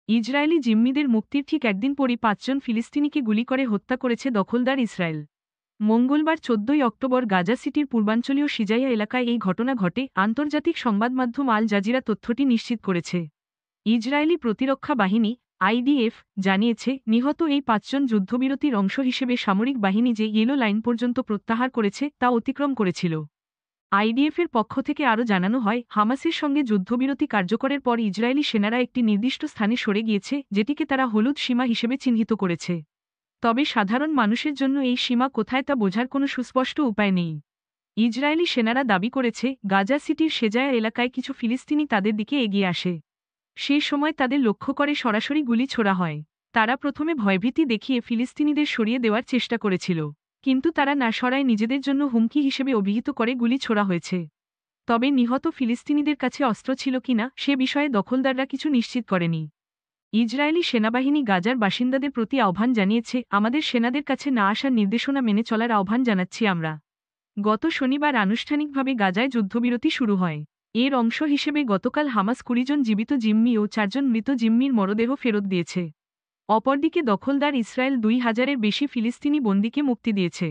Israeli জিম্মিদের মুক্তির ঠিক একদিন পরই ৫ জন ফিলিস্তিনিকে গুলি করে হত্যা করেছে দখলদার ইসরায়েল। মঙ্গলবার ১৪ অক্টোবর গাজা সিটির পূর্বাঞ্চলীয় সিজাইয়া এলাকায় এই ঘটনা ঘটে। আন্তর্জাতিক সংবাদমাধ্যম আল জাজিরা তথ্যটি নিশ্চিত করেছে। ইসরায়েলি প্রতিরক্ষা বাহিনী আইডিএফ জানিয়েছে, নিহত এই ৫ জন যুদ্ধবিরতির অংশ হিসেবে সামরিক বাহিনী যে ইয়েলো লাইন পর্যন্ত প্রত্যাহার করেছে তা অতিক্রম করেছিল। আইডিএফের পক্ষ থেকে আরও জানানো হয়, হামাসের সঙ্গে যুদ্ধবিরতি কার্যকরের পর ইসরায়েলি সেনারা একটি নির্দিষ্ট স্থানে সরে গিয়েছে, যেটিকে তারা হলুদ সীমা হিসেবে চিহ্নিত করেছে। তবে সাধারণ মানুষের জন্য এই সীমা কোথায় তা বোঝার কোনো সুস্পষ্ট উপায় নেই। ইসরায়েলি সেনারা দাবি করেছে, গাজা সিটির সেজায়া এলাকায় কিছু ফিলিস্তিনি তাদের দিকে এগিয়ে আসে। সেই সময় তাদের লক্ষ্য করে সরাসরি গুলি ছোড়া হয়। তারা প্রথমে ভয়ভীতি দেখিয়ে ফিলিস্তিনিদের সরিয়ে দেওয়ার চেষ্টা করেছিল, কিন্তু তারা না সরায় নিজেদের জন্য হুমকি হিসেবে অভিহিত করে গুলি ছোড়া হয়েছে। তবে নিহত ফিলিস্তিনিদের কাছে অস্ত্র ছিল কিনা সে বিষয়ে দখলদাররা কিছু নিশ্চিত করেনি। ইসরায়েলি সেনাবাহিনী গাজার বাসিন্দাদের প্রতি আহ্বান জানিয়েছে, আমাদের সেনাদের কাছে না আসার নির্দেশনা মেনে চলার আহ্বান জানাচ্ছি আমরা। গত শনিবার আনুষ্ঠানিকভাবে গাজায় যুদ্ধবিরতি শুরু হয়। এর অংশ হিসেবে গতকাল হামাস ২০ জন জীবিত জিম্মি ও ৪ জন মৃত জিম্মির মরদেহ ফেরত দিয়েছে। অপরদিকে দখলদার ইসরায়েল ২,০০০-এর বেশি ফিলিস্তিনি বন্দীকে মুক্তি দিয়েছে।